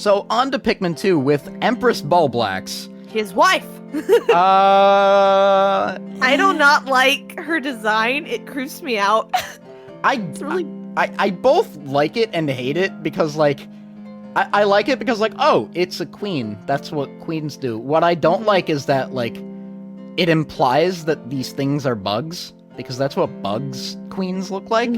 So on to Pikmin 2 with Empress bulbax. His wife. I do not like her design. It creeps me out. I both like it and hate it because, like, I like it because, like, oh, it's a queen. That's what queens do. What I don't like is that, like, it implies that these things are bugs, because that's what bugs queens look like.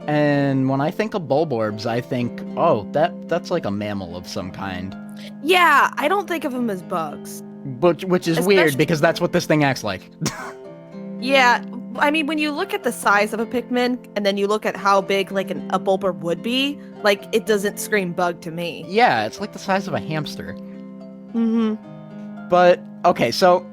And when I think of bulborbs, I think, oh, that's like a mammal of some kind. Yeah, I don't think of them as bugs. Which is weird, because that's what this thing acts like. Yeah, I mean, when you look at the size of a Pikmin, and then you look at how big, like, a bulborb would be, like, it doesn't scream bug to me. Yeah, it's like the size of a hamster. But, okay, so,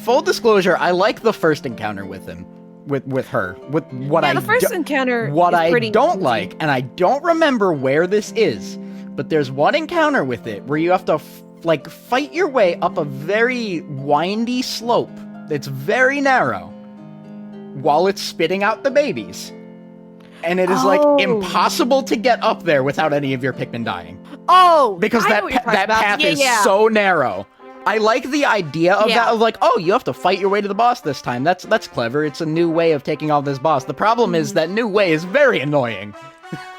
full disclosure, I like the first encounter with him. With her. With what the first encounter What is I pretty don't easy. like, and I don't remember where this is, but there's one encounter with it where you have to, like, fight your way up a very windy slope that's very narrow while it's spitting out the babies. And it is, like, impossible to get up there without any of your Pikmin dying. Oh! Because that path is so narrow. I like the idea of that, of like, oh, you have to fight your way to the boss this time. That's clever. It's a new way of taking on this boss. The problem is that new way is very annoying.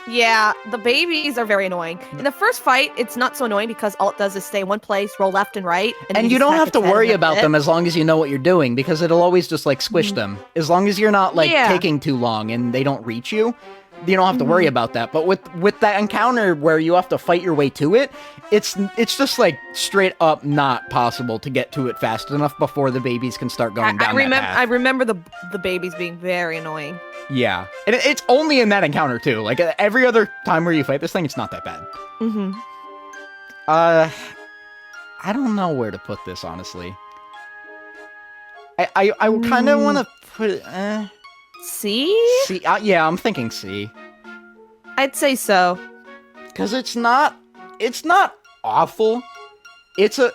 Yeah, the babies are very annoying. In the first fight, it's not so annoying because all it does is stay in one place, roll left and right. And you don't have to worry about them as long as you know what you're doing, because it'll always just, like, squish them. As long as you're not, like, taking too long and they don't reach you, you don't have to worry about that. But with that encounter where you have to fight your way to it, it's just, like, straight up not possible to get to it fast enough before the babies can start going down that path. I remember the babies being very annoying. Yeah. And it's only in that encounter, too. Like, every other time where you fight this thing, it's not that bad. I don't know where to put this, honestly. I kind of want to put it... C? C, yeah, I'm thinking C. I'd say so. Because it's not awful. It's a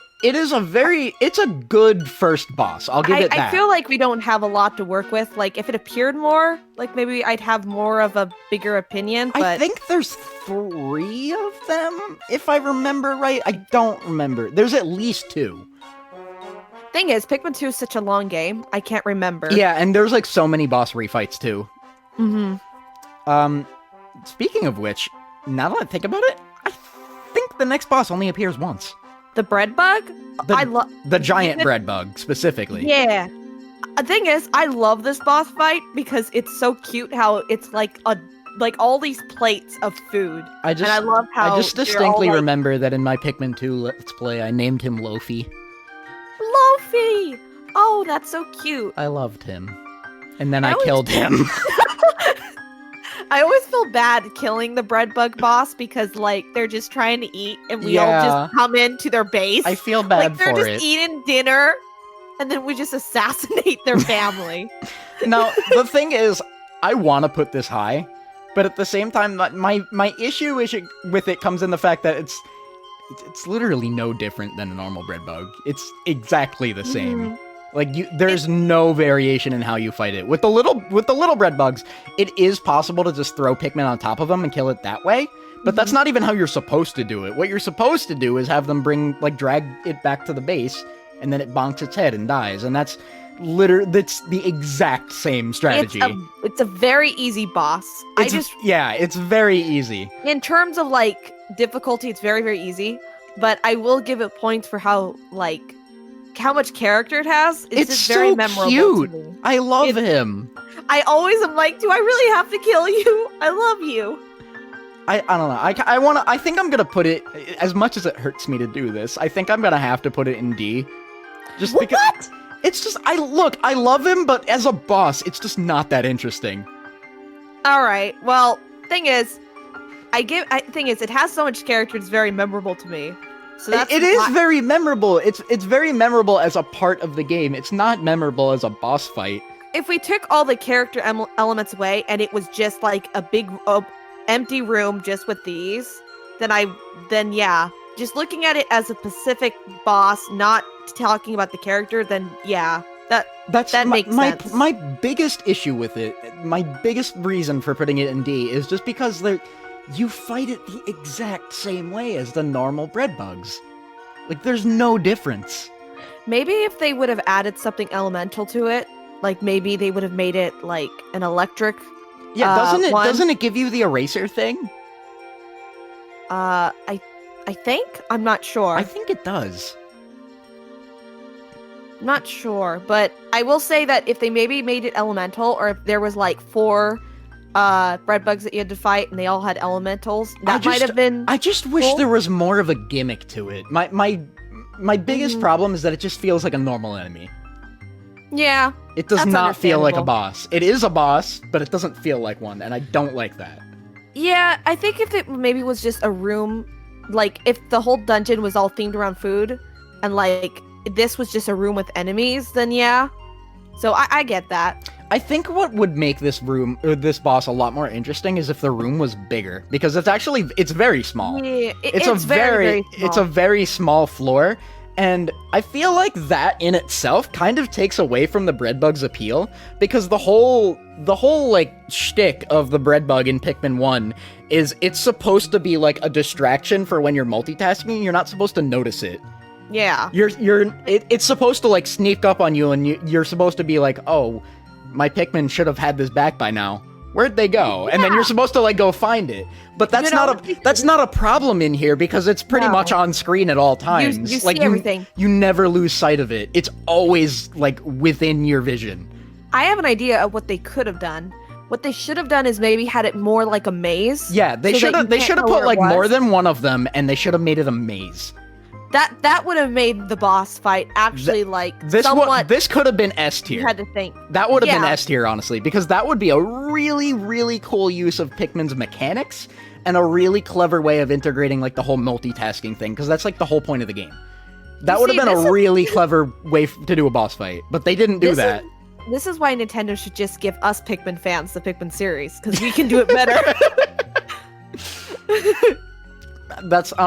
good first boss. I'll give it that. I feel like we don't have a lot to work with. Like, if it appeared more, like, maybe I'd have more of a bigger opinion, but... I think there's 3 of them, if I remember right. I don't remember. There's at least 2. Thing is, Pikmin 2 is such a long game, I can't remember. Yeah, and there's, like, so many boss refights, too. Speaking of which, now that I think about it, I think the next boss only appears once. The bread bug? The giant bread bug, specifically. Yeah. The thing is, I love this boss fight because it's so cute how it's like all these plates of food. And I love how I just distinctly remember that in my Pikmin 2 Let's Play, I named him Lofi. Lofi! Oh, that's so cute. I loved him. And then I killed him. I always feel bad killing the bread bug boss because, like, they're just trying to eat and we all just come into their base. I feel bad for it. They're just eating dinner and then we just assassinate their family. Now, the thing is, I want to put this high, but at the same time, my issue with it comes in the fact that it's literally no different than a normal bread bug. It's exactly the same. Like, there's no variation in how you fight it. With the little bread bugs, it is possible to just throw Pikmin on top of them and kill it that way, but that's not even how you're supposed to do it. What you're supposed to do is have them drag it back to the base, and then it bonks its head and dies, and that's the exact same strategy. It's a very easy boss. It's very easy. In terms of, like, difficulty, it's very, very easy, but I will give it points for how much character it has. It's just very memorable cute. to me. I love him. I always am like, do I really have to kill you? I love you. I don't know. I think I'm gonna put it, as much as it hurts me to do this, I think I'm gonna have to put it in D. Just because it's just, I love him, but as a boss, it's just not that interesting. Alright, well, thing is, it has so much character, it's very memorable to me. So it is very memorable. It's very memorable as a part of the game. It's not memorable as a boss fight. If we took all the character elements away and it was just like a big empty room just with these, then yeah. Just looking at it as a specific boss, not talking about the character, then yeah. That makes sense. My biggest issue with it, my biggest reason for putting it in D is just because you fight it the exact same way as the normal bread bugs. Like, there's no difference. Maybe if they would have added something elemental to it, like maybe they would have made it like an electric. Yeah, one. doesn't it give you the eraser thing? I think? I'm not sure. I think it does. Not sure, but I will say that if they maybe made it elemental, or if there was like 4 bread bugs that you had to fight and they all had elementals, that might have been I just wish cool. there was more of a gimmick to it. My biggest problem is that it just feels like a normal enemy. Yeah. It does That's not feel like a understandable. boss. It is a boss, but it doesn't feel like one, and I don't like that. Yeah, I think if it maybe was just a room, like if the whole dungeon was all themed around food, and like this was just a room with enemies, then yeah. So I get that. I think what would make this boss a lot more interesting is if the room was bigger, because it's very small. Yeah, It's very small floor, and I feel like that in itself kind of takes away from the bread bug's appeal, because the whole like shtick of the bread bug in Pikmin 1 is it's supposed to be like a distraction for when you're multitasking. You're not supposed to notice it. Yeah. It's supposed to like sneak up on you, and you're supposed to be like, oh, my Pikmin should have had this back by now. Where'd they go? And then you're supposed to like go find it. But that's not a problem in here, because it's pretty much on screen at all times. You like see everything. You never lose sight of it. It's always like within your vision. I have an idea of what they could have done. What they should have done is maybe had it more like a maze. Yeah, they so should that have you can't know put where it like more was. than one of them, and they should have made it a maze. That would have made the boss fight actually like somewhat. This could have been S You tier. had to think. That would have been Yeah. S tier, honestly, because that would be a really, really cool use of Pikmin's mechanics, and a really clever way of integrating like the whole multitasking thing, because that's like the whole point of the game. That would have been a really clever way to do a boss fight, but they didn't do that. This is why Nintendo should just give us Pikmin fans the Pikmin series, because we can do it better.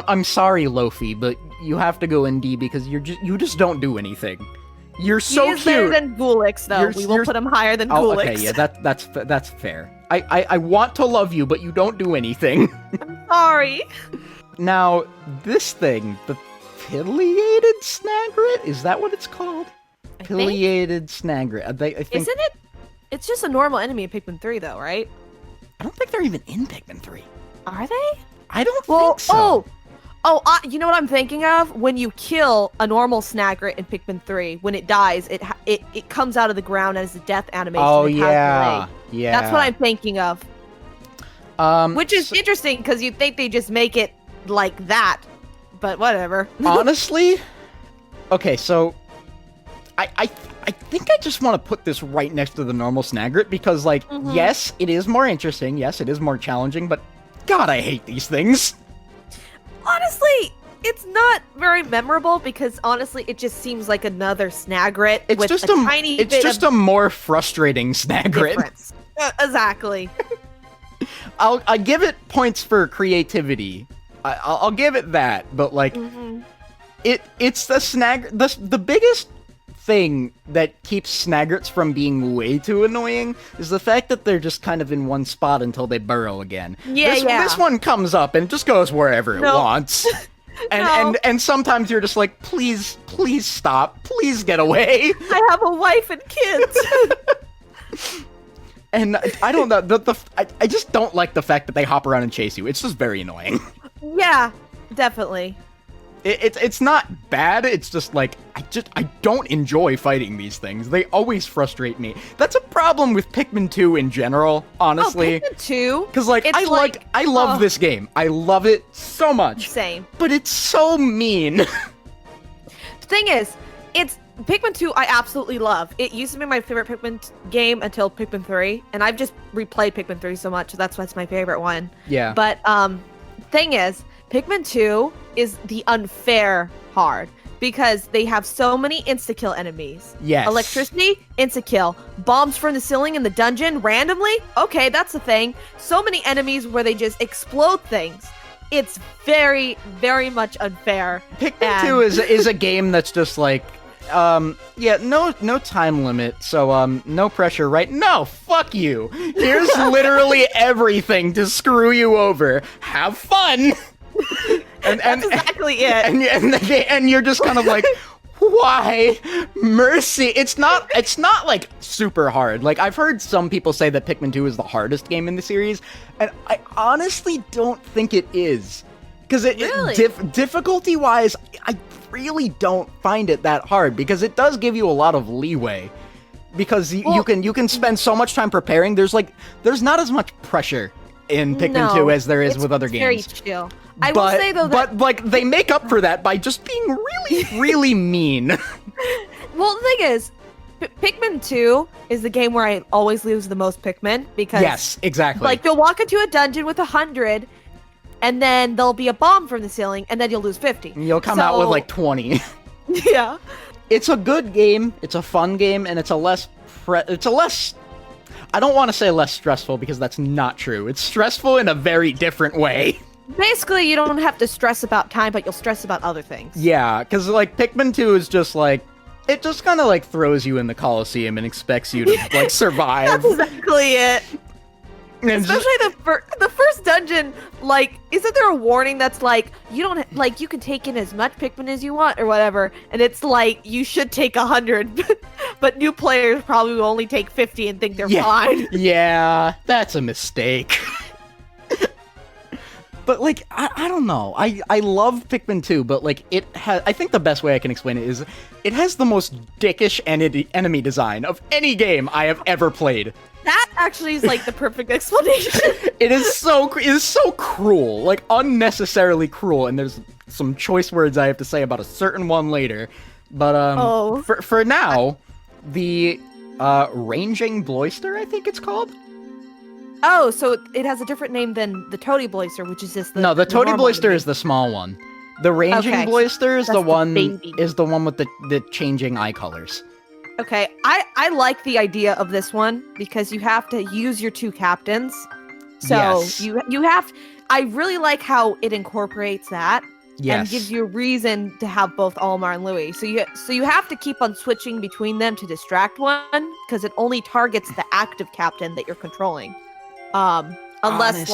I'm sorry, Lofi, but you have to go in D, because you just don't do anything. You're so he is cute. better than Gulix, though. You're- We will you're- put him higher than Oh, Gulix. okay, yeah, that's fair. I want to love you, but you don't do anything. Sorry. Now, this thing, the Pileated Snagret, is that what it's called? I think. Pileated Snagret. I think. Isn't it? It's just a normal enemy in Pikmin 3, though, right? I don't think they're even in Pikmin 3. Are they? I don't think so. You know what I'm thinking of? When you kill a normal Snagret in Pikmin 3, when it dies, it comes out of the ground as a death animation. Oh, It has yeah. the leg. Yeah. That's what I'm thinking of. Which is interesting, because you'd think they just make it like that. But whatever. Honestly, okay, so I think I just want to put this right next to the normal Snagret, because, like, yes, it is more interesting. Yes, it is more challenging, but God, I hate these things. Honestly, it's not very memorable, because honestly, it just seems like another Snagret It's with just a tiny it's bit just of a more frustrating Snagret. difference. Exactly. I give it points for creativity. I'll give it that, but like, it's the Snagret. The biggest thing that keeps Snagrets from being way too annoying is the fact that they're just kind of in one spot until they burrow again. Yeah, This one comes up and just goes wherever it wants. And sometimes you're just like, please stop, please get away. I have a wife and kids. And I don't know, I just don't like the fact that they hop around and chase you. It's just very annoying. Yeah, definitely. It's not bad, it's just like, I don't enjoy fighting these things. They always frustrate me. That's a problem with Pikmin 2 in general, honestly. Oh, Pikmin 2? Because, like, I love this game. I love it so much. Same. But it's so mean. The thing is, Pikmin 2 I absolutely love. It used to be my favorite Pikmin game until Pikmin 3, and I've just replayed Pikmin 3 so much, so that's why it's my favorite one. Yeah. But, thing is, Pikmin 2 is the unfair hard, because they have so many insta-kill enemies. Yes. Electricity, insta-kill. Bombs from the ceiling in the dungeon, randomly? Okay, that's a thing. So many enemies where they just explode things. It's very, very much unfair. Pikmin 2 is a game that's just like, Yeah, no time limit, so, no pressure, right? No, fuck you! Here's literally everything to screw you over. Have fun! That's exactly it. And you're just kind of like, why? Mercy! It's not like super hard. Like, I've heard some people say that Pikmin 2 is the hardest game in the series, and I honestly don't think it is. Because Really? difficulty-wise, I really don't find it that hard, because it does give you a lot of leeway. Because you can spend so much time preparing. There's not as much pressure in Pikmin 2 as there is with other games. Very chill. I will say though that but like they make up for that by just being really, really mean. well, the thing is, Pikmin 2 is the game where I always lose the most Pikmin because Yes, exactly. like you'll walk into a dungeon with 100, and then there'll be a bomb from the ceiling, and then you'll lose 50. You'll come out with like 20. Yeah. It's a good game. It's a fun game, and it's a less. I don't want to say less stressful because that's not true. It's stressful in a very different way. Basically, you don't have to stress about time, but you'll stress about other things. Yeah, because like Pikmin 2 is just like, it just kind of like throws you in the Coliseum and expects you to like survive. That's exactly it. And Especially the first dungeon, like, isn't there a warning that's like, you don't, like, you can take in as much Pikmin as you want or whatever, and it's like, you should take 100, but new players probably will only take 50 and think they're fine. Yeah, that's a mistake. But, like, I don't know. I love Pikmin 2, but, like, it has... I think the best way I can explain it is it has the most dickish enemy design of any game I have ever played. That actually is, like, the perfect explanation. It is so cruel. Like, unnecessarily cruel, and there's some choice words I have to say about a certain one later. But, for now, the, ranging bloister, I think it's called? Oh, so it has a different name than the toady bloister, which is just the... No, the toady normal bloister name. is the small one. The ranging bloister is that's the one baby. is the one with the changing eye colors. Okay, I like the idea of this one because you have to use your two captains. So Yes. you have... I really like how it incorporates that. Yes. And gives you a reason to have both Almar and Louis. So you have to keep on switching between them to distract one, because it only targets the active captain that you're controlling. Unless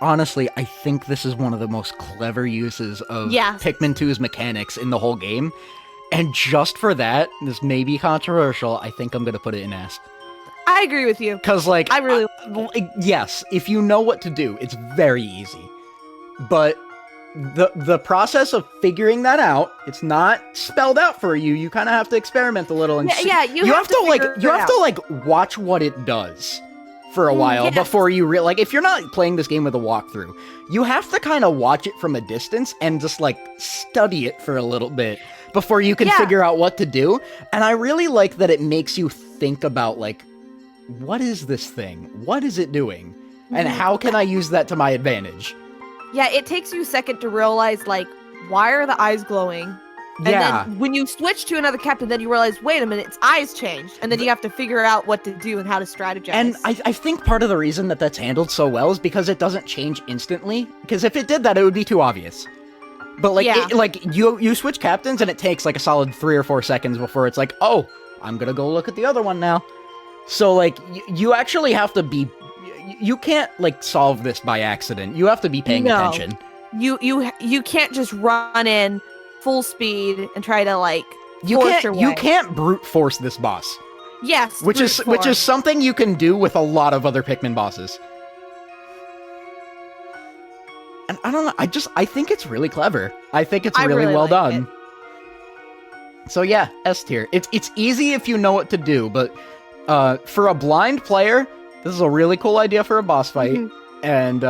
honestly, I think this is one of the most clever uses of Yes. Pikmin 2's mechanics in the whole game. And just for that, this may be controversial, I think I'm gonna put it in S. I agree with you. Because, like, I really yes, if you know what to do, it's very easy. But the process of figuring that out, it's not spelled out for you. You kind of have to experiment a little and see. Yeah, you have to watch what it does for a while Yes. before you like, if you're not playing this game with a walkthrough, you have to kind of watch it from a distance and just like study it for a little bit before you can figure out what to do. And I really like that it makes you think about, like, what is this thing? What is it doing? And how can I use that to my advantage? Yeah, it takes you a second to realize, like, why are the eyes glowing? And then when you switch to another captain, then you realize, wait a minute, its eyes changed. And then you have to figure out what to do and how to strategize. And I think part of the reason that that's handled so well is because it doesn't change instantly. Because if it did that, it would be too obvious. But, like, you switch captains, and it takes, like, a solid 3 or 4 seconds before it's like, oh, I'm gonna go look at the other one now. So, like, you actually have to be... You can't, like, solve this by accident. You have to be paying attention. You can't just run in full speed and try to, like, You force your way. can't brute force this boss. Yes, Which is something you can do with a lot of other Pikmin bosses. And I don't know, I think it's really clever. I think it's really well done. So yeah, S tier. It's easy if you know what to do, but for a blind player, this is a really cool idea for a boss fight. And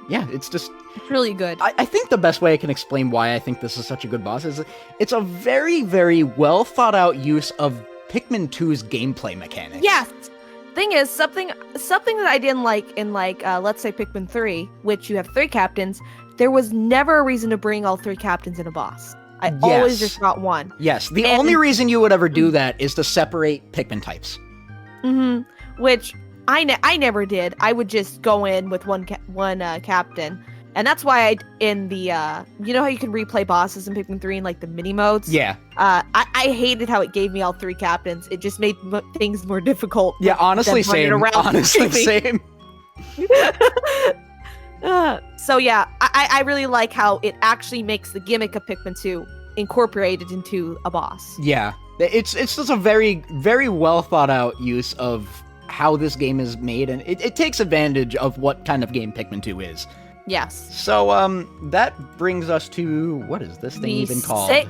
yeah, it's really good. I think the best way I can explain why I think this is such a good boss is it's a very, very well thought out use of Pikmin 2's gameplay mechanics. Yes. Thing is, something that I didn't like in, like, let's say Pikmin 3, which you have 3 captains, there was never a reason to bring all 3 captains in a boss. I always just got one. Yes, the only reason you would ever do that is to separate Pikmin types. Which I never did. I would just go in with one captain. And that's why in the, you know how you can replay bosses in Pikmin 3 in like the mini modes? Yeah. I hated how it gave me all 3 captains. It just made things more difficult. Yeah, honestly, same. Honestly, same. So yeah, I really like how it actually makes the gimmick of Pikmin 2 incorporated into a boss. Yeah. It's just a very, very well thought out use of how this game is made, and it takes advantage of what kind of game Pikmin 2 is. Yes. So, that brings us to, what is this thing even called? I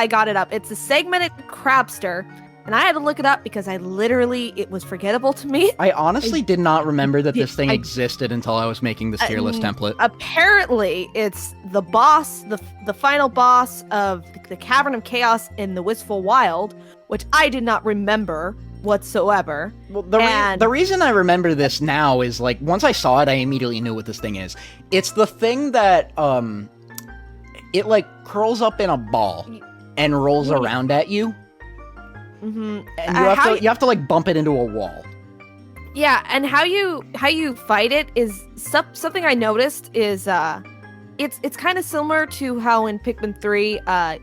got it up. It's a segmented crawbster, and I had to look it up because it was forgettable to me. I honestly did not remember that this thing existed until I was making this tier list template. Apparently, it's the boss, the final boss of the Cavern of Chaos in the Wistful Wild, which I did not remember whatsoever. Well, the reason I remember this now is, like, once I saw it, I immediately knew what this thing is. It's the thing that, it, like, curls up in a ball and rolls around at you. Mm-hmm. And you have to, like, bump it into a wall. Yeah, and how you fight it is something I noticed is, it's kind of similar to how in Pikmin 3,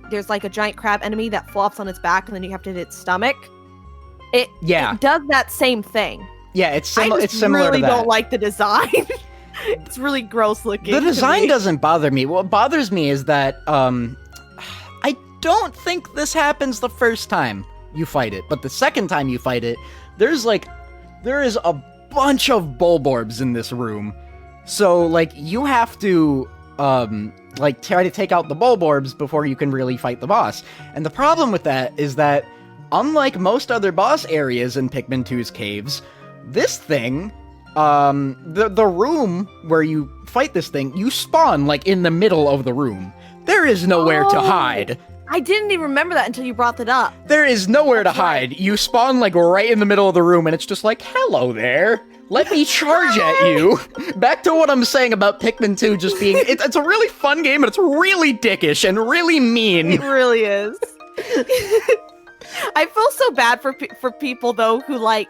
there's, like, a giant crab enemy that flops on its back, and then you have to hit its stomach. It does that same thing. Yeah, it's similar I to that. really don't like the design. It's really gross looking. The design doesn't bother me. What bothers me is that I don't think this happens the first time you fight it, but the second time you fight it, there is a bunch of bulborbs in this room. So, like, you have to like try to take out the bulborbs before you can really fight the boss. And the problem with that is that, unlike most other boss areas in Pikmin 2's caves, this thing, the room where you fight this thing, you spawn, like, in the middle of the room. There is nowhere to hide. I didn't even remember that until you brought that up. There is nowhere to hide. You spawn, like, right in the middle of the room, and it's just like, hello there. Let me charge at you. Back to what I'm saying about Pikmin 2 just being, it's a really fun game, but it's really dickish and really mean. It really is. I feel so bad for people though who like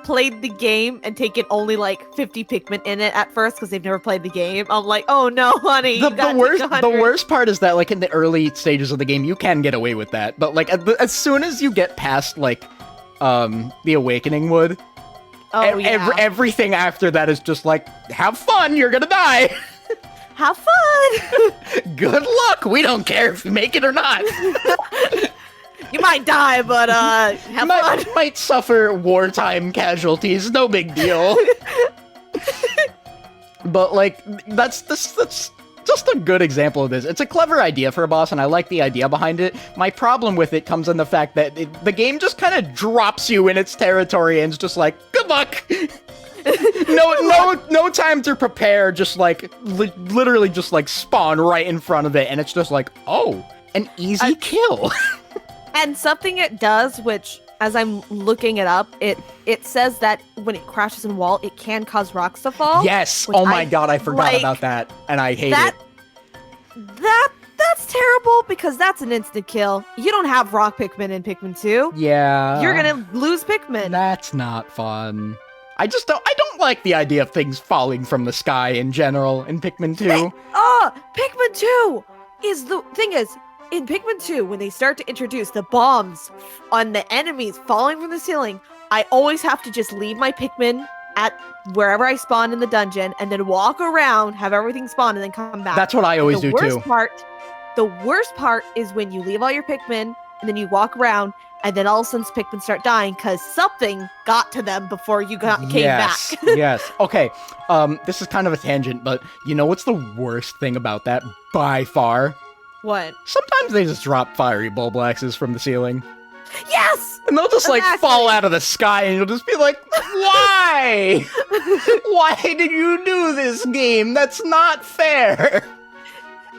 played the game and taken only like 50 Pikmin in it at first because they've never played the game. I'm like, oh no, honey. The worst part is that, like, in the early stages of the game, you can get away with that, but like as soon as you get past like the Awakening Wood, everything after that is just like, have fun, you're gonna die. Have fun. Good luck. We don't care if you make it or not. You might die, but have fun. Might suffer wartime casualties. No big deal. But like, that's just a good example of this. It's a clever idea for a boss, and I like the idea behind it. My problem with it comes in the fact that the game just kind of drops you in its territory and it's just like, good luck. No time to prepare. Just like literally just like spawn right in front of it, and it's just like, oh, an easy kill. And something it does, which, as I'm looking it up, it says that when it crashes in a wall, it can cause rocks to fall. Yes. Oh my god, I forgot about that, and I hate it. That's terrible because that's an instant kill. You don't have rock Pikmin in Pikmin 2. Yeah. You're gonna lose Pikmin. That's not fun. I don't like the idea of things falling from the sky in general in Pikmin 2. Pikmin 2 is the thing is, in Pikmin 2, when they start to introduce the bombs on the enemies falling from the ceiling, I always have to just leave my Pikmin at wherever I spawn in the dungeon and then walk around, have everything spawn, and then come back. That's what I always do too. The worst part is when you leave all your Pikmin and then you walk around and then all of a sudden Pikmin start dying because something got to them before you came back. Yes. Okay. This is kind of a tangent, but you know what's the worst thing about that by far? What? Sometimes they just drop fiery bulbaxes from the ceiling. Yes! And they'll just, like, fall out of the sky, and you'll just be like, why? Why did you do this game? That's not fair.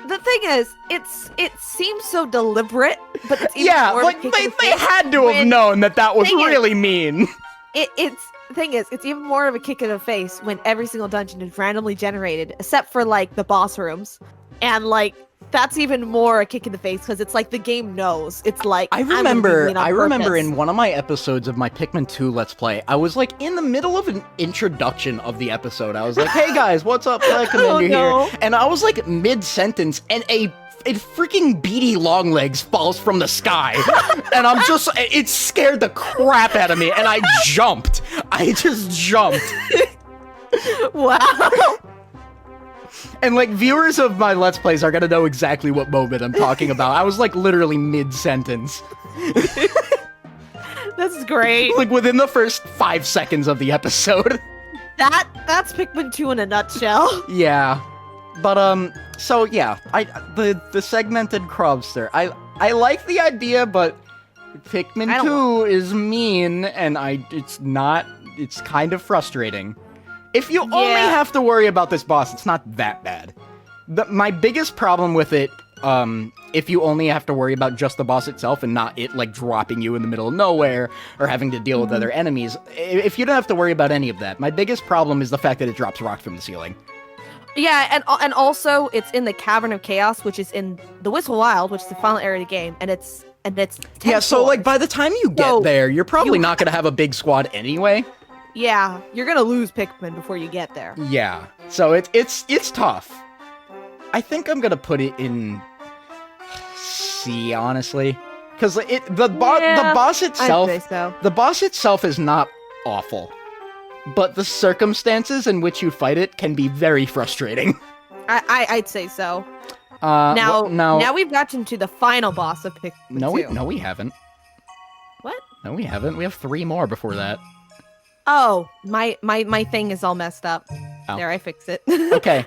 The thing is, it seems so deliberate, but it's even more like, they had to have known that was really mean. The thing is, it's even more of a kick in the face when every single dungeon is randomly generated, except for, like, the boss rooms. And, like, that's even more a kick in the face because it's like the game knows. It's like I I'm gonna be remember mean on purpose. in one of my episodes of my Pikmin 2 Let's Play, I was like in the middle of an introduction of the episode. I was like, hey guys, what's up? Commander no. here. And I was like mid-sentence and a freaking beady Longlegs falls from the sky. And I'm just, it scared the crap out of me and I jumped. I just jumped. Wow. And like viewers of my Let's Plays are gonna know exactly what moment I'm talking about. I was like literally mid-sentence. That's great. Like within the first 5 seconds of the episode. That's Pikmin 2 in a nutshell. Yeah. But so yeah, the segmented crawbster. I like the idea, but Pikmin 2 is mean and it's kind of frustrating. If you only have to worry about this boss, it's not that bad. My biggest problem with it, if you only have to worry about just the boss itself and not it, like, dropping you in the middle of nowhere or having to deal with other enemies, if you don't have to worry about any of that, my biggest problem is the fact that it drops rocks from the ceiling. Yeah, and also, it's in the Cavern of Chaos, which is in the Whistle Wild, which is the final area of the game, and it's 10 Yeah, so, floors. like, by the time you get there, you're probably not gonna have a big squad anyway. Yeah, you're gonna lose Pikmin before you get there. Yeah, so it's tough. I think I'm gonna put it in C, honestly, because the boss itself, I'd say so. the boss itself is not awful, but the circumstances in which you fight it can be very frustrating. I'd say so. Now Now we've gotten to the final boss of Pikmin 2. No, we haven't. What? No, we haven't. We have 3 more before that. Oh, my thing is all messed up. Oh. There, I fixed it. Okay.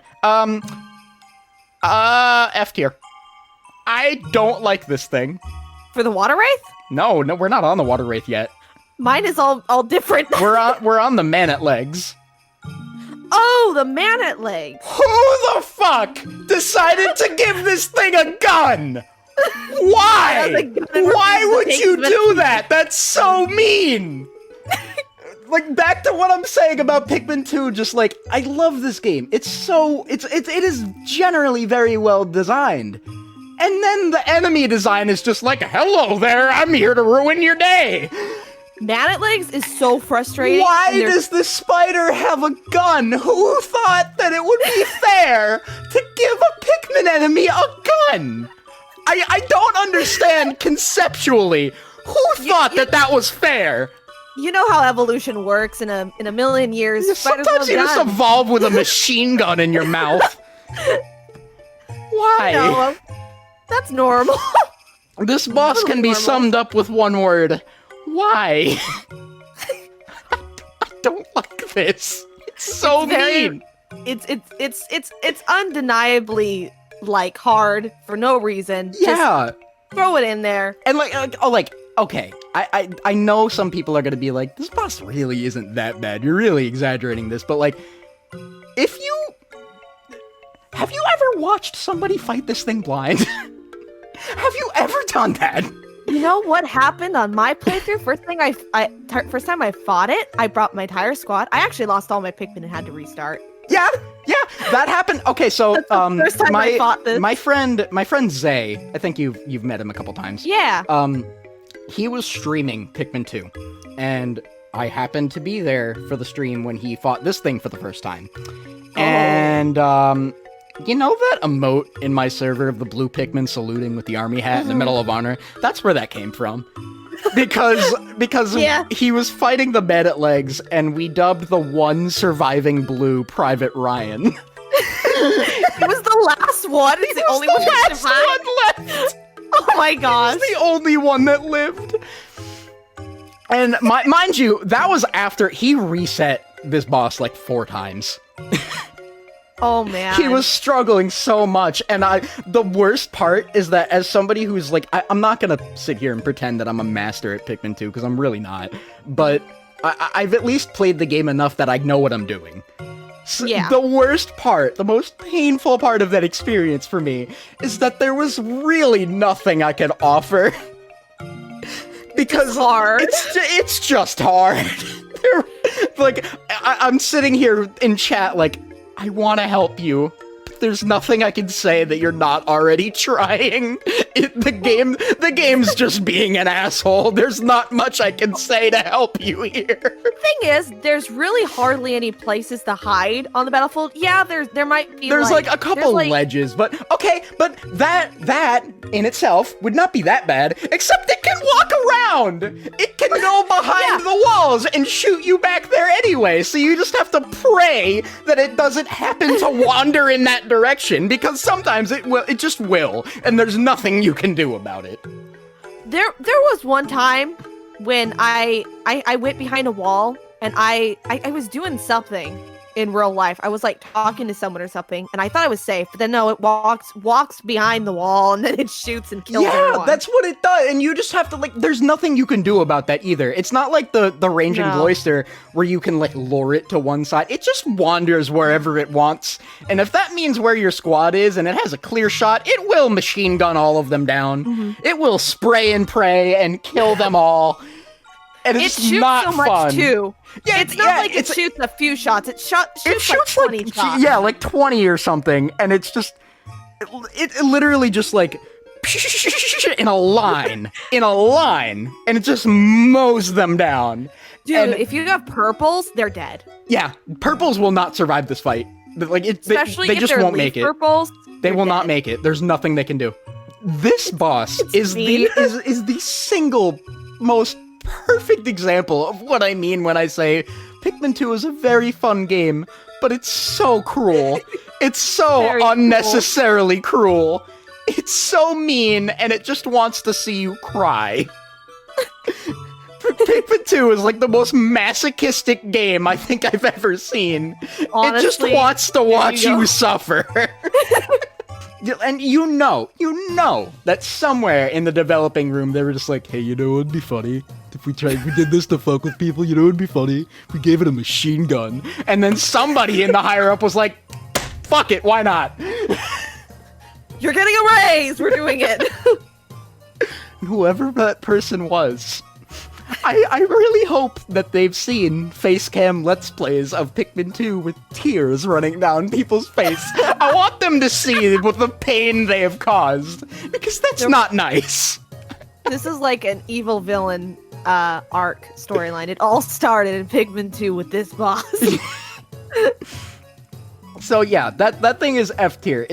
F tier. I don't like this thing. For the water wraith? No, we're not on the water wraith yet. Mine is all different. We're on the man at legs. Oh, the man at legs. Who the fuck decided to give this thing a gun? Why? Why would you do that? That's so mean. Like, back to what I'm saying about Pikmin 2, just like, I love this game. It is generally very well designed. And then the enemy design is just like, hello there, I'm here to ruin your day. Man at legs is so frustrating. Why does the spider have a gun? Who thought that it would be fair to give a Pikmin enemy a gun? I don't understand conceptually. Who thought that was fair? You know how evolution works in a million years. Sometimes you just evolve with a machine gun in your mouth. Why? No, that's normal. This boss can be summed up with one word. Why? I don't like this. It's so mean. It's undeniably like hard for no reason. Yeah. Just throw it in there. And okay, I know some people are gonna be like, this boss really isn't that bad. You're really exaggerating this, but like, have you ever watched somebody fight this thing blind? Have you ever done that? You know what happened on my playthrough? First time I fought it, I brought my entire squad. I actually lost all my Pikmin and had to restart. Yeah, that happened. Okay, so first time I fought this. my friend Zay, I think you've met him a couple times. Yeah. He was streaming Pikmin 2, and I happened to be there for the stream when he fought this thing for the first time. Oh. And you know that emote in my server of the blue Pikmin saluting with the army hat in the Medal of Honor? That's where that came from. Because he was fighting the man at legs, and we dubbed the one surviving blue Private Ryan. It was the last one. It's the only one that survived. Left. Oh my gosh. He was the only one that lived. And mind you, that was after he reset this boss like 4 times. Oh man. He was struggling so much, and the worst part is that as somebody who's like, I'm not gonna sit here and pretend that I'm a master at Pikmin 2, because I'm really not, but I've at least played the game enough that I know what I'm doing. So yeah. The worst part, the most painful part of that experience for me, is that there was really nothing I could offer. Because it's hard. It's just hard. Like, I'm sitting here in chat like, I want to help you, but There's nothing I can say that you're not already trying. The game's just being an asshole. There's not much I can say to help you here. Thing is, there's really hardly any places to hide on the battlefield. Yeah, there might be. There's like a couple ledges, but okay, but that in itself would not be that bad, except it can walk around. It can go behind the walls and shoot you back there anyway, so you just have to pray that it doesn't happen to wander in that direction, because sometimes it just will, and there's nothing you can do about it. There was one time when I went behind a wall and I was doing something in real life. I was like talking to someone or something, and I thought I was safe, but then no, it walks behind the wall and then it shoots and kills everyone. Yeah, that's what it does, and you just have to, like, there's nothing you can do about that either. It's not like the ranging bloister where you can, like, lure it to one side. It just wanders wherever it wants, and if that means where your squad is and it has a clear shot, it will machine gun all of them down. Mm-hmm. It will spray and pray and kill them all. And it's shoots not so much fun. Too. Yeah, it's not like it shoots a few shots. It shoots like 20 shots. Yeah, like 20 or something, and it's just it literally just like in a line, and it just mows them down. Dude, and if you have purples, they're dead. Yeah, purples will not survive this fight. Like especially they if just they're won't make it. Purples, they will not make it. There's nothing they can do. This boss is the single most perfect example of what I mean when I say Pikmin 2 is a very fun game, but it's so cruel. It's so very unnecessarily cruel. It's so mean, and it just wants to see you cry. Pikmin 2 is like the most masochistic game I think I've ever seen. Honestly, it just wants to watch you suffer. And you know that somewhere in the developing room they were just like, hey, you know what would be funny? If we did this to fuck with people, you know what would be funny? If we gave it a machine gun. And then somebody in the higher up was like, fuck it, why not? You're getting a raise, we're doing it. Whoever that person was, I really hope that they've seen facecam Let's Plays of Pikmin 2 with tears running down people's face. I want them to see what the pain they have caused, because that's not nice. This is like an evil villain arc storyline. It all started in Pikmin 2 with this boss. So yeah, that thing is F tier.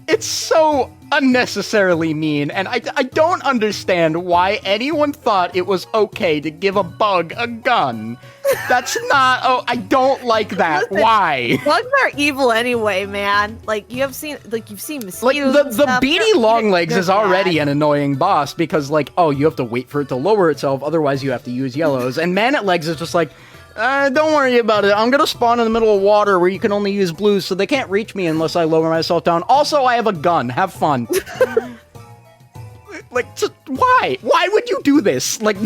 It's so unnecessarily mean, and I don't understand why anyone thought it was okay to give a bug a gun. That's not, I don't like that. Listen, why? Bugs are evil anyway, man. Like, you've seen mosquitoes. Like, the beady longlegs is already an annoying boss because, like, you have to wait for it to lower itself, otherwise you have to use yellows. And Man-at Legs is just like, don't worry about it. I'm gonna spawn in the middle of water where you can only use blues, so they can't reach me unless I lower myself down. Also, I have a gun. Have fun. Like, just, why? Why would you do this? Like,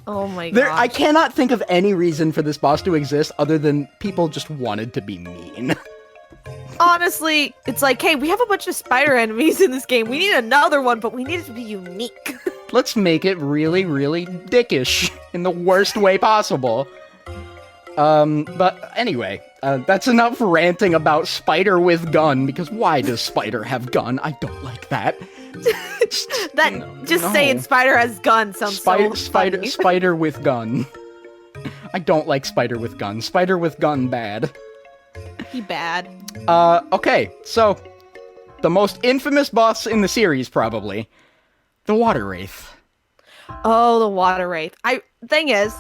oh my god. I cannot think of any reason for this boss to exist other than people just wanted to be mean. Honestly, it's like, hey, we have a bunch of spider enemies in this game. We need another one, but we need it to be unique. Let's make it really, really dickish in the worst way possible. But anyway, that's enough ranting about Spider with gun, because why does Spider have gun? I don't like that. Saying Spider has gun sounds so funny. Spider with gun. I don't like Spider with gun. Spider with gun bad. He bad. Okay, so the most infamous boss in the series, probably, the water wraith. Oh, the water wraith. Thing is,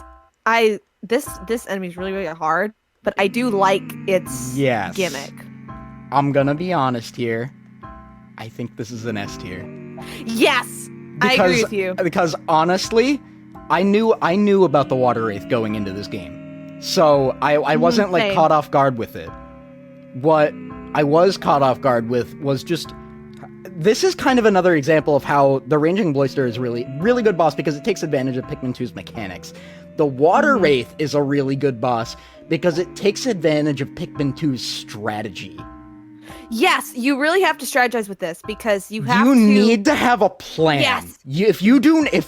this enemy's really, really hard, but I do like its gimmick. I'm gonna be honest here. I think this is an S tier. Yes! I agree with you. Because honestly, I knew about the water wraith going into this game. So I wasn't like caught off guard with it. What I was caught off guard with was just, this is kind of another example of how the ranging bloister is really, really good boss because it takes advantage of Pikmin 2's mechanics. The water wraith is a really good boss because it takes advantage of Pikmin 2's strategy. Yes, you really have to strategize with this because you need to have a plan. Yes. If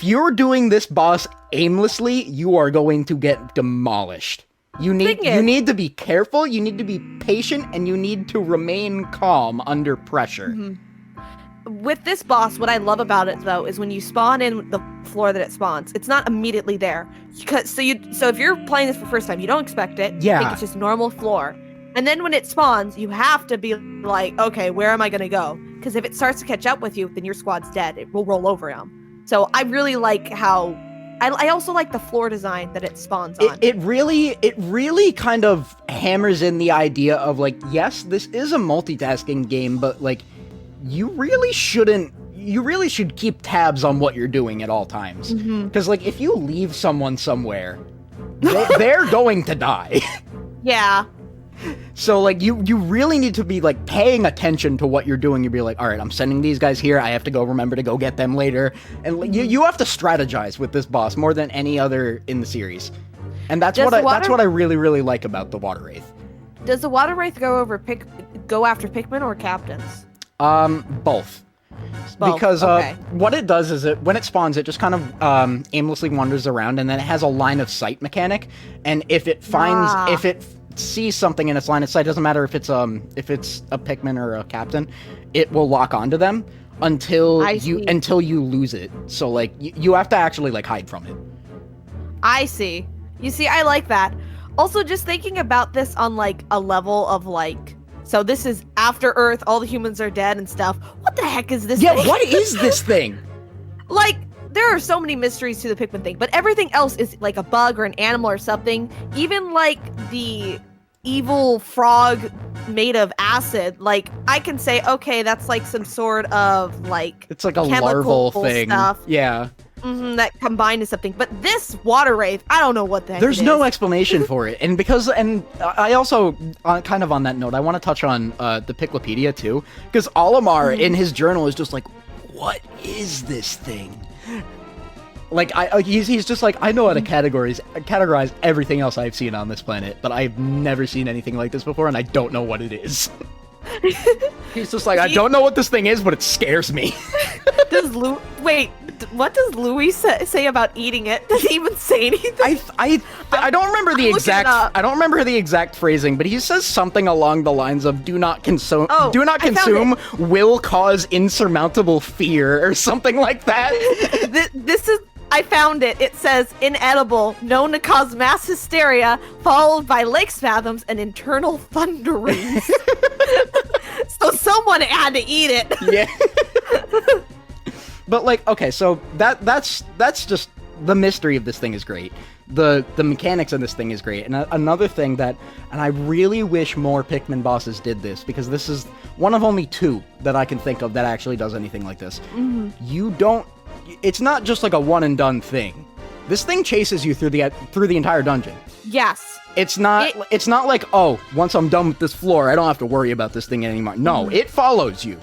you're doing this boss aimlessly, you are going to get demolished. You need to be careful, you need to be patient, and you need to remain calm under pressure. With this boss, what I love about it though is when you spawn in the floor that it spawns, it's not immediately there. So if you're playing this for the first time, you don't expect it. Yeah. You think it's just normal floor. And then when it spawns, you have to be like, okay, where am I gonna go? Because if it starts to catch up with you, then your squad's dead. It will roll over him. So I really like how I also like the floor design that it spawns on. It really kind of hammers in the idea of like, yes, this is a multitasking game, but like, you really should keep tabs on what you're doing at all times. Because like, if you leave someone somewhere, they're going to die. Yeah. So like, you really need to be like paying attention to what you're doing. You'd be like, all right, I'm sending these guys here. I have to go remember to go get them later. And you have to strategize with this boss more than any other in the series. And that's what I really, really like about the Water Wraith. Does the Water Wraith go after Pikmin or captains? Both. Because what it does is when it spawns, it just kind of aimlessly wanders around, and then it has a line of sight mechanic. And if it sees something in its line of sight, doesn't matter if it's a Pikmin or a captain, it will lock onto them until you lose it. So like you have to actually like hide from it. I see. You see, I like that. Also, just thinking about this on like a level of like, so this is after Earth, all the humans are dead and stuff. What the heck is this thing? Yeah, what is this thing? Like, there are so many mysteries to the Pikmin thing, but everything else is like a bug or an animal or something. Even like the evil frog made of acid, like I can say, okay, that's like some sort of like, it's like a larval thing. Stuff. Yeah. That combined to something. But this Water Wraith, I don't know what the heck There's no explanation for it. And I also, kind of on that note, I want to touch on the Piclopedia too, because Olimar in his journal is just like, what is this thing? Like, he's just like, I know how to categorize everything else I've seen on this planet, but I've never seen anything like this before, and I don't know what it is. He's just like, I don't know what this thing is, but it scares me. What does Louis say about eating it? Does he even say anything? I don't remember the exact. I don't remember the exact phrasing, but he says something along the lines of "Do not consume. Do not consume will cause insurmountable fear" or something like that. This is. I found it. It says inedible, known to cause mass hysteria, followed by lake spasms and internal thunderings. So someone had to eat it. Yeah. But like, okay, so that's just the mystery of this thing is great. The mechanics of this thing is great. And another thing and I really wish more Pikmin bosses did this, because this is one of only 2 that I can think of that actually does anything like this. It's not just like a one and done thing. This thing chases you through the entire dungeon. Yes. It's not like, oh, once I'm done with this floor, I don't have to worry about this thing anymore. No, it follows you.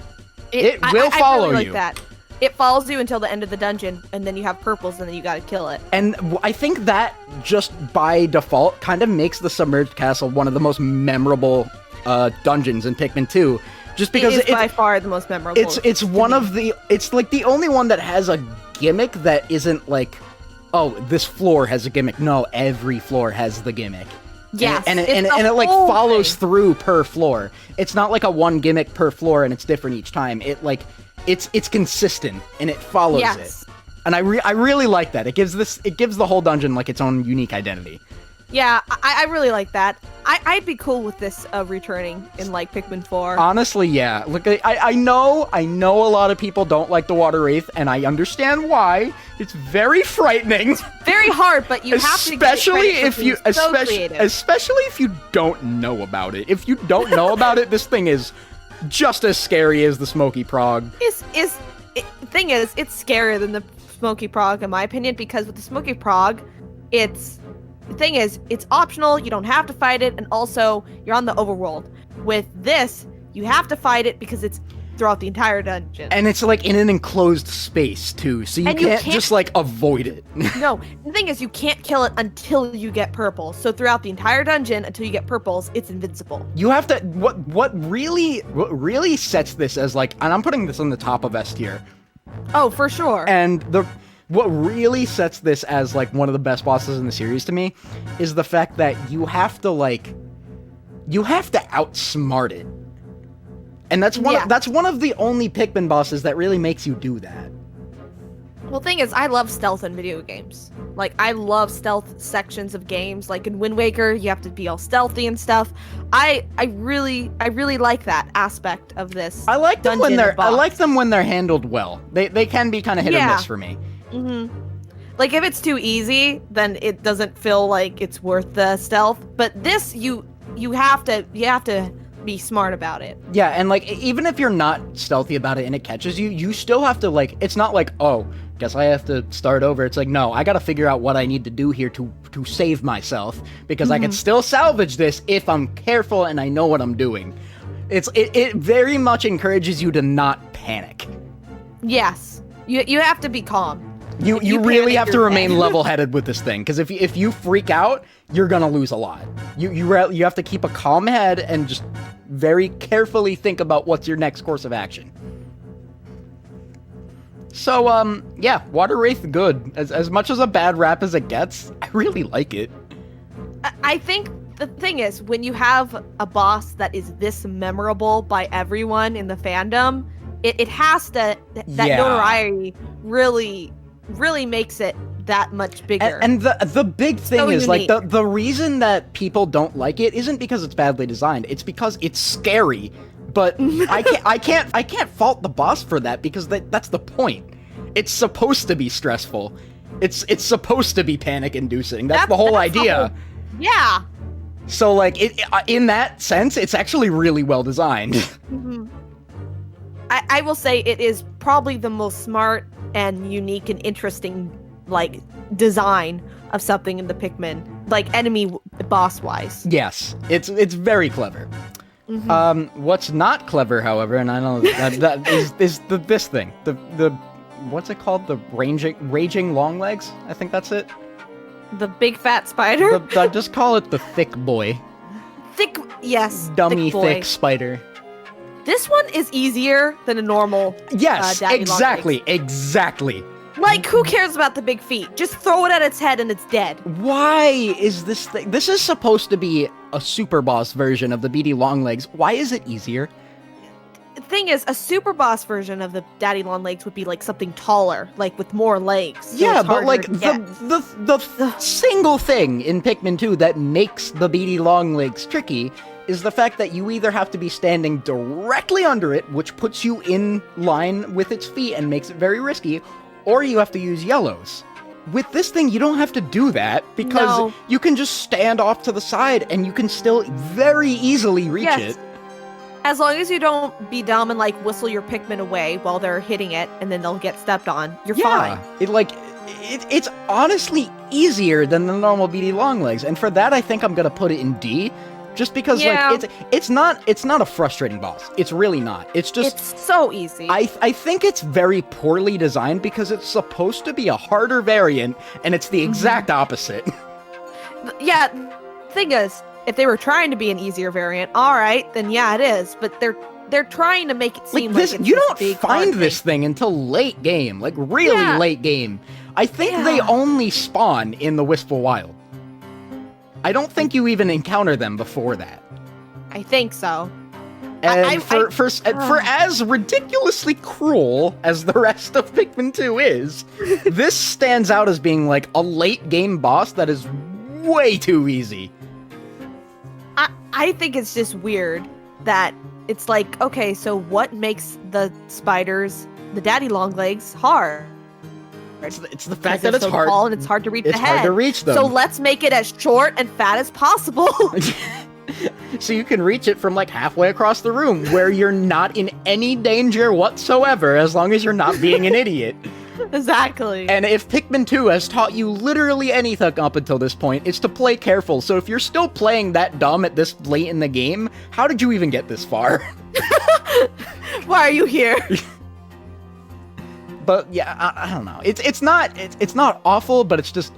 It will follow you. Like that. It follows you until the end of the dungeon, and then you have purples, and then you gotta kill it. And I think that just by default kind of makes the submerged castle one of the most memorable dungeons in Pikmin 2. Just because it's by far the most memorable. It's like the only one that has a gimmick that isn't like, oh, this floor has a gimmick. No, every floor has the gimmick. Yes, and it like follows through per floor. It's not like a one gimmick per floor and it's different each time. It's consistent and it follows it. And I really like that. It gives the whole dungeon like its own unique identity. Yeah, I really like that. I'd be cool with this returning in like Pikmin 4. Honestly, yeah. Look, I know a lot of people don't like the Water Wraith, and I understand why. It's very frightening. It's very hard, but you have to get especially if you don't know about it. If you don't know about it, this thing is just as scary as the Smoky Prog. Thing is, it's scarier than the Smoky Prog in my opinion, because with the Smoky Prog, the thing is, it's optional, you don't have to fight it, and also, you're on the overworld. With this, you have to fight it because it's throughout the entire dungeon. And it's like in an enclosed space, too, so you can't just like avoid it. No, the thing is, you can't kill it until you get purples. So throughout the entire dungeon, until you get purples, it's invincible. You have to, what really sets this as like, and I'm putting this on the top of S tier. Oh, for sure. And what really sets this as like one of the best bosses in the series to me is the fact that you have to outsmart it. And that's one of the only Pikmin bosses that really makes you do that. Well, the thing is, I love stealth in video games. Like, I love stealth sections of games. Like in Wind Waker, you have to be all stealthy and stuff. I really like that aspect of this. I like them when they're handled well. They can be kind of hit or miss for me. Mm-hmm. Like if it's too easy, then it doesn't feel like it's worth the stealth. But this, you have to be smart about it. Yeah, and like even if you're not stealthy about it and it catches you, you still have to like. It's not like, oh, guess I have to start over. It's like, no, I got to figure out what I need to do here to save myself because I can still salvage this if I'm careful and I know what I'm doing. It very much encourages you to not panic. Yes, you have to be calm. You really have to remain level-headed with this thing, because if you freak out, you're gonna lose a lot. You have to keep a calm head and just very carefully think about what's your next course of action. So, yeah, Water Wraith, good. As much as a bad rap as it gets, I really like it. I think the thing is, when you have a boss that is this memorable by everyone in the fandom, it has to, that notoriety really makes it that much bigger. And the big thing is unique. Like the reason that people don't like it isn't because it's badly designed. It's because it's scary. But I can't fault the boss for that because that's the point. It's supposed to be stressful. It's supposed to be panic inducing. That's the whole idea. Yeah. So like in that sense, it's actually really well designed. Mm-hmm. I will say it is probably the most smart and unique and interesting like design of something in the Pikmin, like enemy boss wise. Yes, it's very clever. Mm-hmm. What's not clever, however, and I know that is this thing, the what's it called, the raging long legs? I think that's it. The big fat spider. Just call it the thick boy. Yes. Dummy thick spider. This one is easier than a normal. Yes, exactly. Like, who cares about the big feet? Just throw it at its head and it's dead. Why is this thing? This is supposed to be a super boss version of the BD Longlegs. Why is it easier? The thing is, a super boss version of the Daddy Longlegs would be like something taller, like with more legs. So yeah, but like the single thing in Pikmin 2 that makes the BD Longlegs tricky is the fact that you either have to be standing directly under it, which puts you in line with its feet and makes it very risky, or you have to use yellows. With this thing, you don't have to do that, because you can just stand off to the side and you can still very easily reach it. As long as you don't be dumb and like whistle your Pikmin away while they're hitting it and then they'll get stepped on, you're fine. It's honestly easier than the normal BD Longlegs, and for that I think I'm gonna put it in D. Just because, like, it's not a frustrating boss. It's really not. It's just... It's so easy. I think it's very poorly designed because it's supposed to be a harder variant, and it's the exact opposite. Yeah, thing is, if they were trying to be an easier variant, alright, then yeah, it is. But they're trying to make it seem like it's you don't find this thing until late game. Like, really late game. I think they only spawn in the Wistful Wild. I don't think you even encounter them before that. I think so. And for as ridiculously cruel as the rest of Pikmin 2 is, this stands out as being like a late game boss that is way too easy. I think it's just weird that it's like, okay, so what makes the spiders, the Daddy Longlegs, hard? It's the fact that it's hard. Tall and it's hard to reach the head. It's hard to reach them. So let's make it as short and fat as possible. So you can reach it from like halfway across the room, where you're not in any danger whatsoever, as long as you're not being an idiot. Exactly. And if Pikmin 2 has taught you literally anything up until this point, it's to play careful. So if you're still playing that dumb at this late in the game, how did you even get this far? Why are you here? But yeah, I don't know. It's not awful, but it's just,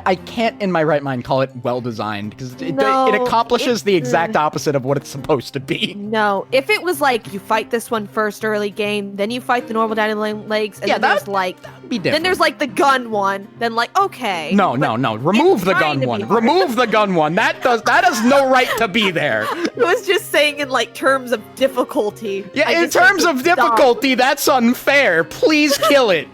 I can't in my right mind call it well-designed, because it No, accomplishes the exact opposite of what it's supposed to be. No, if it was like you fight this one first early game, then you fight the normal dinosaur legs, and then there's like Be different. then there's like the gun one, then like okay. No. Remove the gun trying to one. be hard. Remove the gun one. That has no right to be there. I was just saying in like terms of difficulty. Yeah, I in just think terms of it's dumb. difficulty, that's unfair. Please kill it.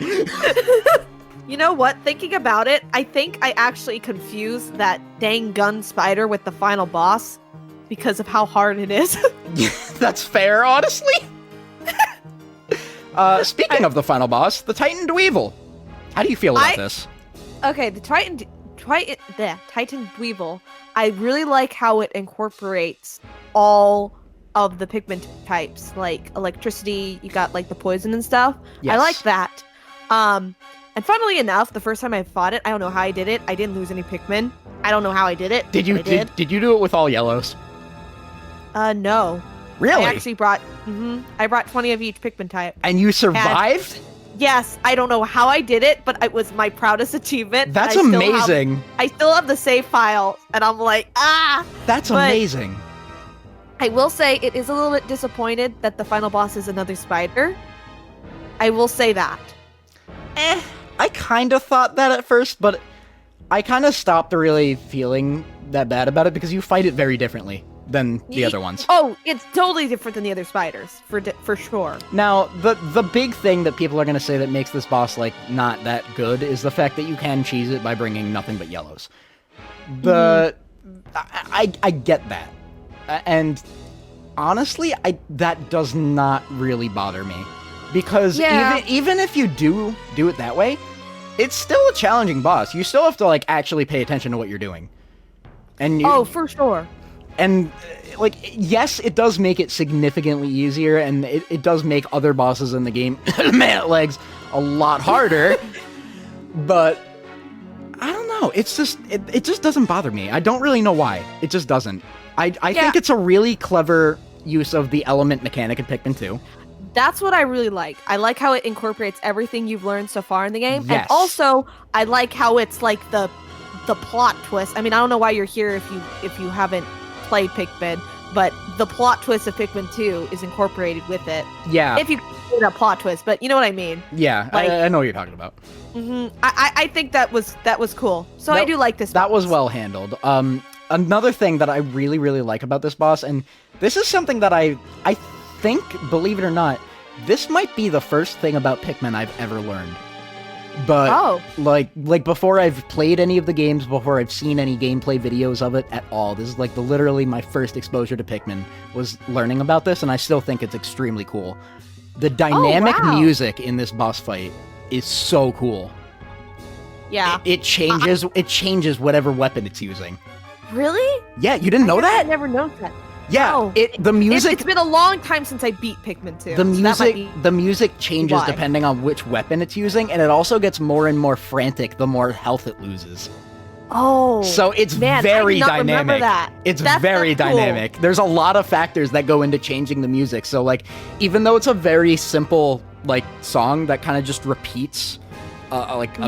You know what? Thinking about it, I think I actually confused that dang gun spider with the final boss because of how hard it is. That's fair, honestly. Speaking of the final boss, the Titan Dweevil. How do you feel about this? Okay, the Titan dweevil. I really like how it incorporates all of the Pikmin types, like electricity. You got like the poison and stuff. Yes. I like that. And funnily enough, the first time I fought it, I don't know how I did it. I didn't lose any Pikmin. I don't know how I did it. Did you did you do it with all yellows? No. Really? I actually brought. I brought 20 of each Pikmin type. And you survived? Yes, I don't know how I did it, but it was my proudest achievement. That's I still amazing. I still have the save file, and I'm like, ah. That's But amazing. I will say it is a little bit disappointed that the final boss is another spider. I will say that. I kind of thought that at first, but I kind of stopped really feeling that bad about it because you fight it very differently than the other ones. Oh, it's totally different than the other spiders, for sure. Now, the big thing that people are going to say that makes this boss, like, not that good is the fact that you can cheese it by bringing nothing but yellows. I get that. And honestly, that does not really bother me. Because even if you do it that way, it's still a challenging boss. You still have to, like, actually pay attention to what you're doing. And Oh, for sure. And, like, yes, it does make it significantly easier, and it does make other bosses in the game, man, legs, a lot harder. But I don't know. It's just it just doesn't bother me. I don't really know why. It just doesn't. I think it's a really clever use of the element mechanic in Pikmin 2. That's what I really like. I like how it incorporates everything you've learned so far in the game. Yes. And also, I like how it's like the plot twist. I mean, I don't know why you're here if you haven't played Pikmin, but the plot twist of Pikmin 2 is incorporated with it. Yeah. If you call it a plot twist, but you know what I mean. Yeah, Like, I know what you're talking about. I think that was cool. So I do like this. That was boss. well handled. Another thing that I really, really like about this boss, and this is something that I think, believe it or not, this might be the first thing about Pikmin I've ever learned. But, like before I've played any of the games, before I've seen any gameplay videos of it at all, this is like literally my first exposure to Pikmin was learning about this, and I still think it's extremely cool. The dynamic music in this boss fight is so cool. Yeah. It changes whatever weapon it's using. Really? Yeah, you didn't know that? I never noticed that. Yeah, No. the music. It's been a long time since I beat Pikmin 2. The music changes why. depending on which weapon it's using, and it also gets more and more frantic the more health it loses. Oh. So it's man, very I did not remember dynamic. that. It's That's very cool. dynamic. There's a lot of factors that go into changing the music. So like, even though it's a very simple like song that kind of just repeats,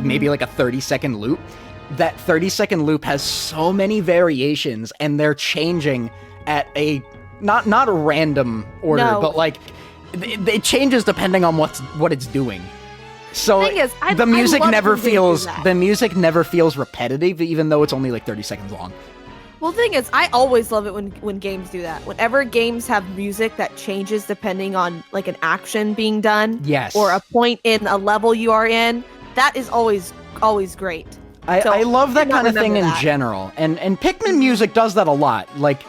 maybe like a 30-second loop, that 30-second loop has so many variations, and they're changing at a not a random order, but like it changes depending on what it's doing. So thing is, the music I love never when they do that. feels repetitive, even though it's only like 30 seconds long. Well, the thing is, I always love it when games do that. Whenever games have music that changes depending on like an action being done, Yes. or a point in a level you are in, that is always great. I love that I kind of thing in remember that. general, and Pikmin music does that a lot. Like,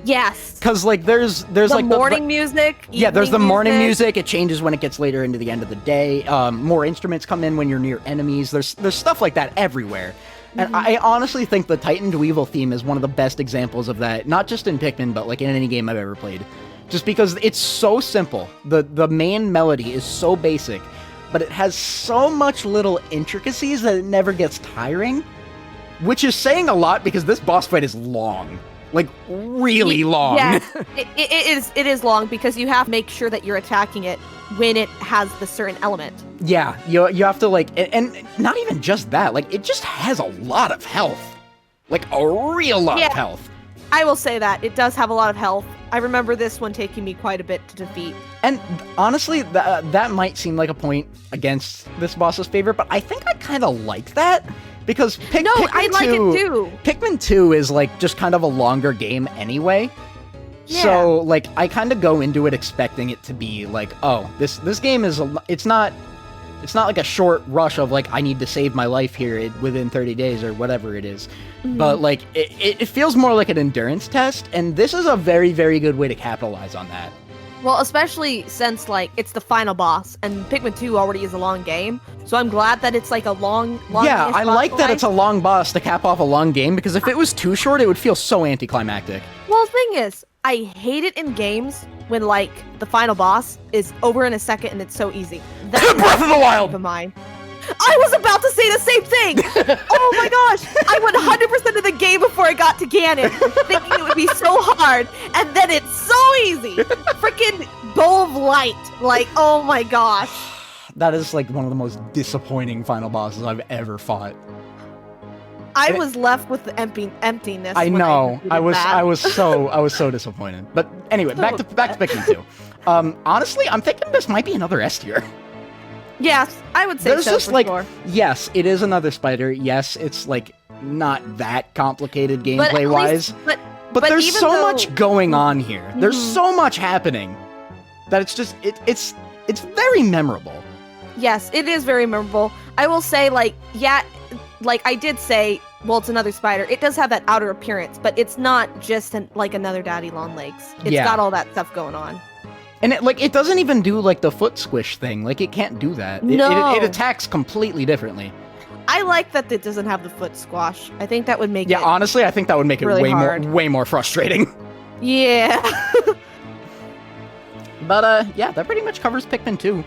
Yes. because like there's The like morning music. Yeah, there's the evening morning music. It changes when it gets later into the end of the day. More instruments come in when you're near enemies. There's stuff like that everywhere. And I honestly think the Titan Dweevil theme is one of the best examples of that, not just in Pikmin, but like in any game I've ever played. Just because it's so simple. The main melody is so basic, but it has so much little intricacies that it never gets tiring. Which is saying a lot because this boss fight is long. Like, really long. Yes, it is long because you have to make sure that you're attacking it when it has the certain element. Yeah, you have to, like, and not even just that, like, it just has a lot of health. Like, a real lot of health. I will say that. It does have a lot of health. I remember this one taking me quite a bit to defeat. And honestly, that might seem like a point against this boss's favor, but I think I kind of like that. Because Pikmin I like it too. Pikmin 2 is, like, just kind of a longer game anyway. Yeah. So, like, I kind of go into it expecting it to be like, oh, this game is, it's not like a short rush of, like, I need to save my life here within 30 days or whatever it is. Mm-hmm. But, like, it feels more like an endurance test, and this is a very, very good way to capitalize on that. Well, especially since, like, it's the final boss, and Pikmin 2 already is a long game, so I'm glad that it's, like, a long Yeah, I like that it's a long boss to cap off a long game, because if it was too short, it would feel so anticlimactic. Well, the thing is, I hate it in games when, like, the final boss is over in a second and it's so easy. That's Breath of the Wild! Mine. I was about to say the same thing! Oh my gosh! I went 100% of the game before I got to Ganon, thinking it would be so hard, and then it's so easy! Freaking Bowl of Light! Like, oh my gosh. That is, like, one of the most disappointing final bosses I've ever fought. I was left with the emptiness. I know. I was so disappointed. But anyway, back to Pikmin 2. Honestly, I'm thinking this might be another S tier. Yes, I would say There's so, just, for like, sure. Yes, it is another spider. Yes, it's, like, not that complicated gameplay-wise. But there's even so though... much going on here. Mm-hmm. There's so much happening that it's just, it's very memorable. Yes, it is very memorable. I will say, like, yeah, like I did say, well, it's another spider. It does have that outer appearance, but it's not just like another daddy long legs. It's got all that stuff going on. And it doesn't even do, like, the foot squish thing. Like, it can't do that. It attacks completely differently. I like that it doesn't have the foot squash. I think that would make it honestly, I think that would make really it way more frustrating. Yeah. But, yeah, that pretty much covers Pikmin 2.